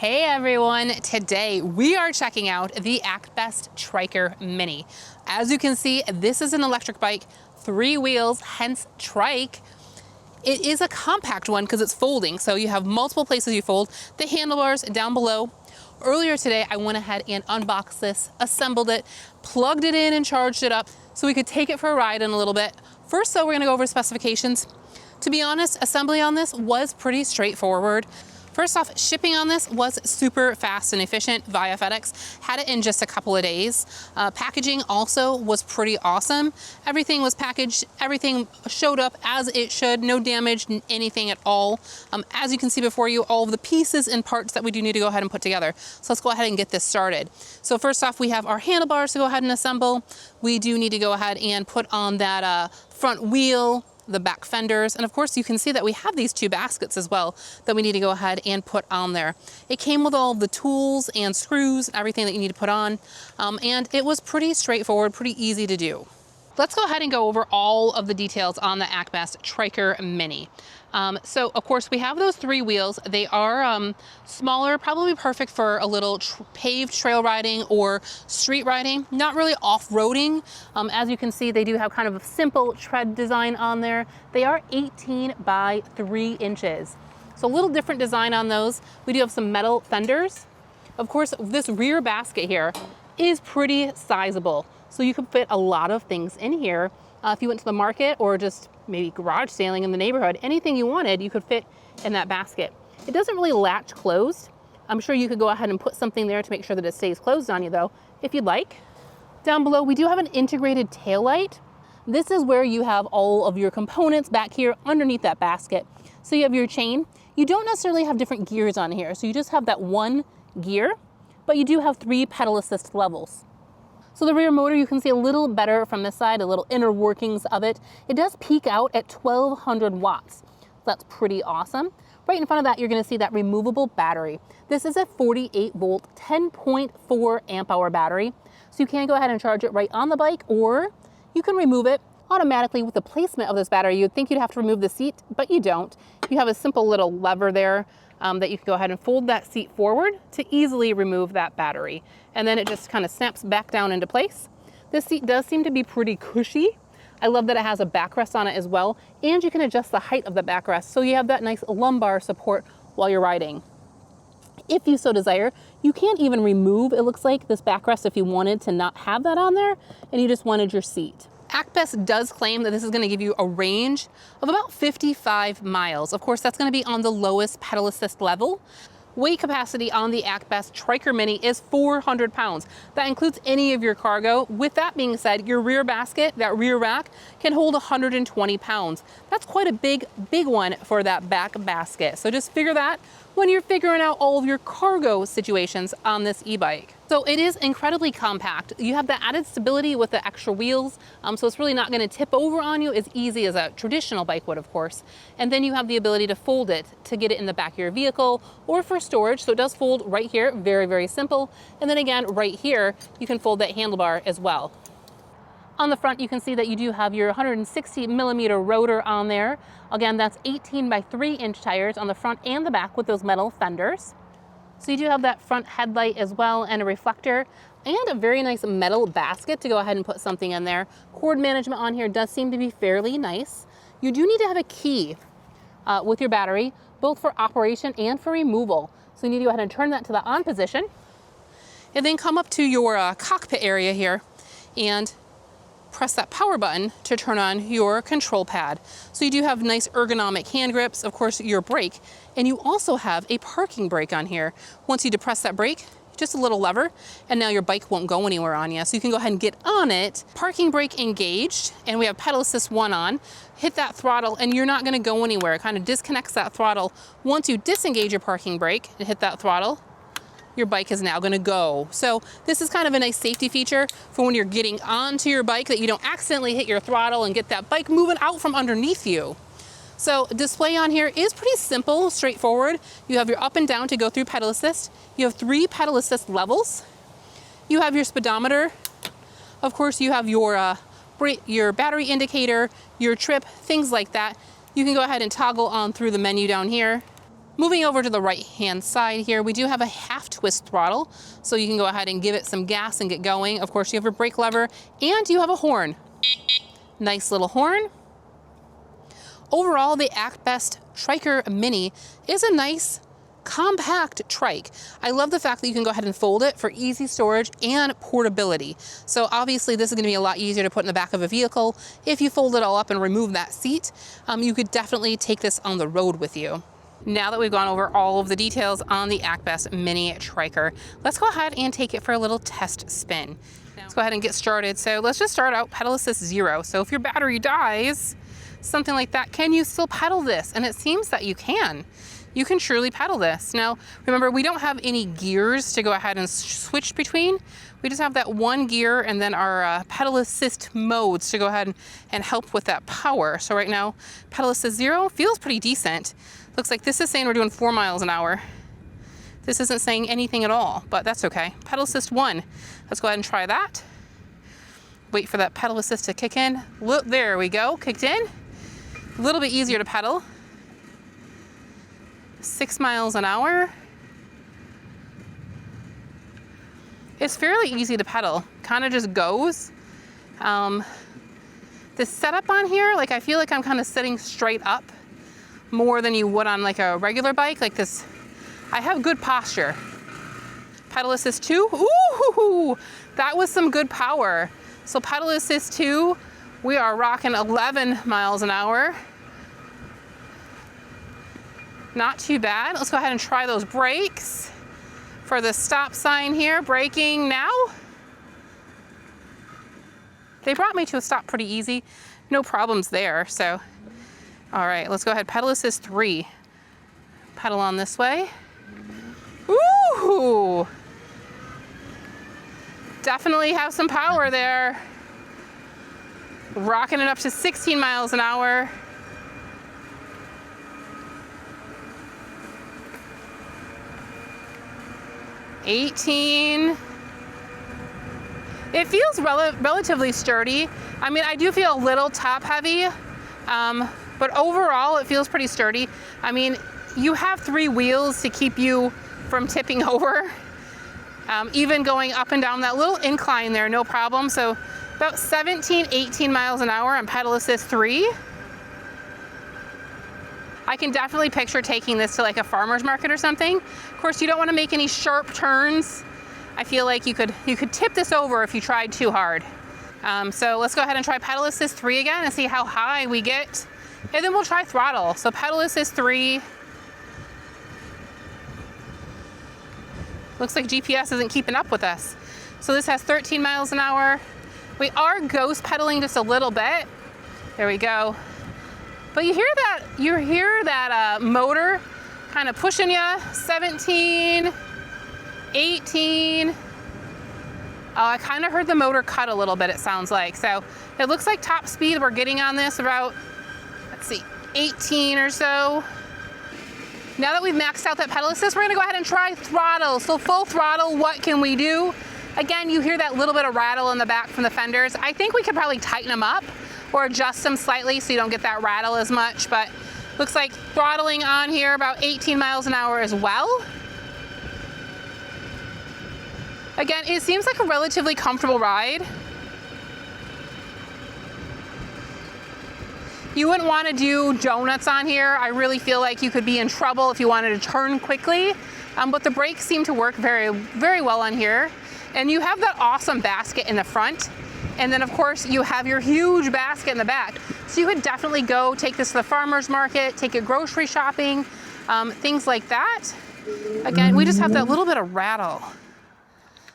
Hey everyone, today we are checking out the ActBest Triker Mini. As you can see, this is an electric bike, 3 wheels, hence trike. It is a compact one because it's folding, so you have multiple places you fold. The handlebars down below. Earlier today, I went ahead and unboxed this, assembled it, plugged it in and charged it up so we could take it for a ride in a little bit. First though, we're gonna go over specifications. To be honest, assembly on this was pretty straightforward. First off, shipping on this was super fast and efficient via FedEx. Had it in just a couple of days. Packaging also was pretty awesome. Everything was packaged, everything showed up as it should, no damage, anything at all. As you can see before you, all of the pieces and parts that we do need to go ahead and put together. So let's go ahead and get this started. So first off, we have our handlebars to go ahead and assemble. We do need to go ahead and put on that front wheel, the back fenders, and of course you can see that we have these 2 baskets as well that we need to go ahead and put on there. It came with all of the tools and screws, everything that you need to put on, and it was pretty straightforward, pretty easy to do. Let's go ahead and go over all of the details on the ActBest Triker Mini. So of course we have those 3 wheels. They are smaller, probably perfect for a little paved trail riding or street riding, not really off-roading. As you can see, they do have kind of a simple tread design on there. They are 18 by 3 inches. So a little different design on those. We do have some metal fenders. Of course, this rear basket here is pretty sizable. So you can fit a lot of things in here. If you went to the market or just maybe garage sailing in the neighborhood, anything you wanted, you could fit in that basket. It doesn't really latch closed. I'm sure you could go ahead and put something there to make sure that it stays closed on you though, if you'd like. Down below, we do have an integrated taillight. This is where you have all of your components back here underneath that basket. So you have your chain. You don't necessarily have different gears on here. So you just have that 1 gear, but you do have 3 pedal assist levels. So the rear motor, you can see a little better from this side, a little inner workings of it. It does peak out at 1200 watts. So that's pretty awesome. Right in front of that, you're gonna see that removable battery. This is a 48 volt, 10.4 amp hour battery. So you can go ahead and charge it right on the bike, or you can remove it automatically with the placement of this battery. You'd think you'd have to remove the seat, but you don't. You have a simple little lever there that you can go ahead and fold that seat forward to easily remove that battery. And then it just kind of snaps back down into place. This seat does seem to be pretty cushy. I love that it has a backrest on it as well, and you can adjust the height of the backrest so you have that nice lumbar support while you're riding. If you so desire, you can even remove, it looks like, this backrest if you wanted to not have that on there and you just wanted your seat. ActBest does claim that this is going to give you a range of about 55 miles. Of course, that's going to be on the lowest pedal assist level. Weight capacity on the ActBest Triker Mini is 400 pounds. That includes any of your cargo. With that being said, your rear basket, that rear rack, can hold 120 pounds. That's quite a big one for that back basket. So just figure that when you're figuring out all of your cargo situations on this e-bike. So it is incredibly compact. You have the added stability with the extra wheels, so it's really not gonna tip over on you as easy as a traditional bike would, of course. And then you have the ability to fold it to get it in the back of your vehicle or for storage. So it does fold right here, very, very simple. And then again, right here, you can fold that handlebar as well. On the front, you can see that you do have your 160 millimeter rotor on there. Again, that's 18 by 3 inch tires on the front and the back with those metal fenders. So you do have that front headlight as well and a reflector and a very nice metal basket to go ahead and put something in there. Cord management on here does seem to be fairly nice. You do need to have a key with your battery, both for operation and for removal. So you need to go ahead and turn that to the on position and then come up to your cockpit area here and press that power button to turn on your control pad. So you do have nice ergonomic hand grips, of course your brake, and you also have a parking brake on here. Once you depress that brake, just a little lever, and now your bike won't go anywhere on you. So you can go ahead and get on it, parking brake engaged, and we have pedal assist 1 on, hit that throttle, and you're not gonna go anywhere. It kind of disconnects that throttle. Once you disengage your parking brake and hit that throttle, your bike is now gonna go. So this is kind of a nice safety feature for when you're getting onto your bike, that you don't accidentally hit your throttle and get that bike moving out from underneath you. So display on here is pretty simple, straightforward. You have your up and down to go through pedal assist. You have 3 pedal assist levels. You have your speedometer. Of course, you have your battery indicator, your trip, things like that. You can go ahead and toggle on through the menu down here. Moving over to the right-hand side here, we do have a half twist throttle, so you can go ahead and give it some gas and get going. Of course, you have your brake lever and you have a horn. Nice little horn. Overall, the ActBest Triker Mini is a nice compact trike. I love the fact that you can go ahead and fold it for easy storage and portability. So obviously this is going to be a lot easier to put in the back of a vehicle. If you fold it all up and remove that seat, you could definitely take this on the road with you. Now that we've gone over all of the details on the ActBest Mini Triker, let's go ahead and take it for a little test spin. Let's go ahead and get started. So let's just start out pedal assist 0. So if your battery dies, something like that, can you still pedal this? And it seems that you can. You can truly pedal this. Now, remember, we don't have any gears to go ahead and switch between. We just have that one gear and then our pedal assist modes to go ahead and help with that power. So right now, pedal assist 0 feels pretty decent. Looks like this is saying we're doing 4 miles an hour. This isn't saying anything at all, but that's okay. Pedal assist 1, let's go ahead and try that. Wait for that pedal assist to kick in. Look, there we go, kicked in. A little bit easier to pedal. 6 miles an hour. It's fairly easy to pedal, kind of just goes. The setup on here, like I feel like I'm kind of sitting straight up more than you would on like a regular bike like this. I have good posture. Pedal assist 2, ooh, that was some good power. So pedal assist 2, we are rocking 11 miles an hour. Not too bad. Let's go ahead and try those brakes for the stop sign here. Braking now. They brought me to a stop pretty easy. No problems there. So, all right, let's go ahead. Pedal assist 3. Pedal on this way. Ooh. Definitely have some power there. Rocking it up to 16 miles an hour. $18. It feels relatively sturdy. I mean, I do feel a little top heavy, but overall it feels pretty sturdy. I mean, you have 3 wheels to keep you from tipping over. Even going up and down that little incline there, no problem. So about 17, 18 miles an hour on pedal assist 3. I can definitely picture taking this to like a farmer's market or something. Of course, you don't want to make any sharp turns. I feel like you could tip this over if you tried too hard. So let's go ahead and try pedal assist 3 again and see how high we get. And then we'll try throttle. So pedal assist 3. Looks like GPS isn't keeping up with us. So this has 13 miles an hour. We are ghost pedaling just a little bit. There we go. But you hear that motor kind of pushing you. 17, 18. Oh, I kind of heard the motor cut a little bit, it sounds like. So it looks like top speed we're getting on this about, let's see, 18 or so. Now that we've maxed out that pedal assist, we're gonna go ahead and try throttle. So full throttle, what can we do? Again, you hear that little bit of rattle in the back from the fenders. I think we could probably tighten them up or adjust them slightly so you don't get that rattle as much, but looks like throttling on here about 18 miles an hour as well. Again, it seems like a relatively comfortable ride. You wouldn't want to do donuts on here. I really feel like you could be in trouble if you wanted to turn quickly, but the brakes seem to work very, very well on here. And you have that awesome basket in the front. And then of course you have your huge basket in the back. So you could definitely go take this to the farmer's market, take it grocery shopping, things like that. Again, we just have that little bit of rattle.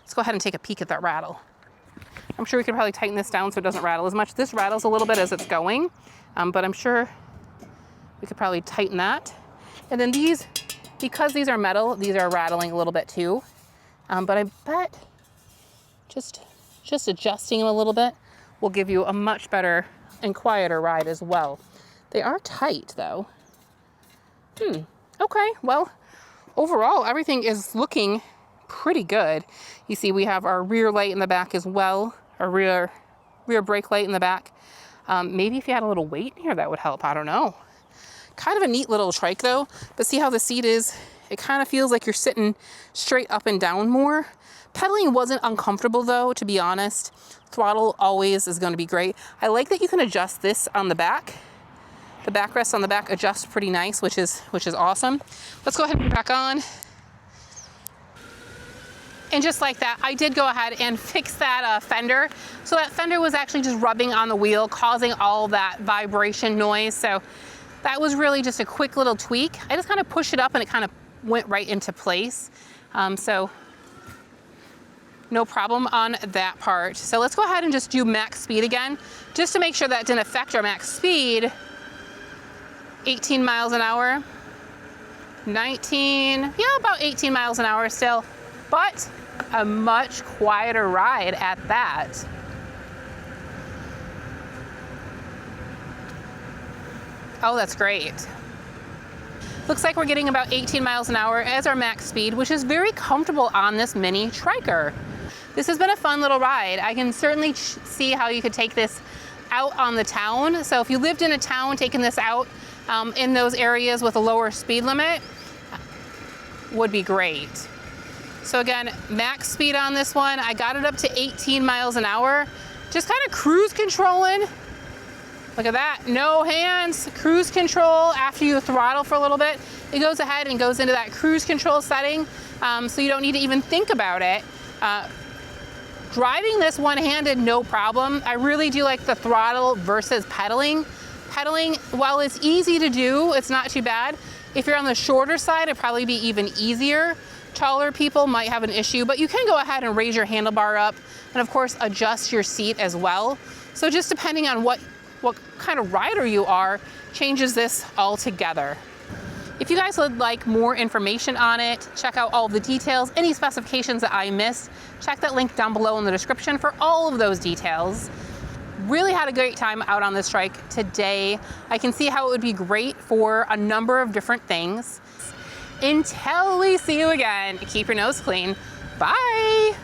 Let's go ahead and take a peek at that rattle. I'm sure we could probably tighten this down so it doesn't rattle as much. This rattles a little bit as it's going, but I'm sure we could probably tighten that. And then these, because these are metal, these are rattling a little bit too. But I bet just adjusting them a little bit will give you a much better and quieter ride as well. They are tight though. Okay, well, overall everything is looking pretty good. You see we have our rear light in the back as well, our rear brake light in the back. Maybe if you had a little weight in here that would help, I don't know. Kind of a neat little trike though, but see how the seat is? It kind of feels like you're sitting straight up and down more. Pedaling wasn't uncomfortable though, to be honest. Throttle always is going to be great. I like that you can adjust this on the back. The backrest on the back adjusts pretty nice, which is awesome. Let's go ahead and put it back on. And just like that, I did go ahead and fix that fender. So that fender was actually just rubbing on the wheel, causing all that vibration noise. So that was really just a quick little tweak. I just kind of pushed it up and it kind of went right into place. So no problem on that part. So let's go ahead and just do max speed again, just to make sure that didn't affect our max speed. 18 miles an hour, 19, yeah, about 18 miles an hour still, but a much quieter ride at that. Oh, that's great. Looks like we're getting about 18 miles an hour as our max speed, which is very comfortable on this mini triker. This has been a fun little ride. I can certainly see how you could take this out on the town. So if you lived in a town, taking this out in those areas with a lower speed limit would be great. So again, max speed on this one, I got it up to 18 miles an hour. Just kind of cruise controlling. Look at that, no hands, cruise control. After you throttle for a little bit, it goes ahead and goes into that cruise control setting, so you don't need to even think about it. Driving this one-handed, no problem. I really do like the throttle versus pedaling. Pedaling, while it's easy to do, it's not too bad. If you're on the shorter side, it'd probably be even easier. Taller people might have an issue, but you can go ahead and raise your handlebar up and of course adjust your seat as well. So just depending on what kind of rider you are, changes this altogether. If you guys would like more information on it, check out all the details, any specifications that I missed, check that link down below in the description for all of those details. Really had a great time out on this trike today. I can see how it would be great for a number of different things. Until we see you again, keep your nose clean. Bye.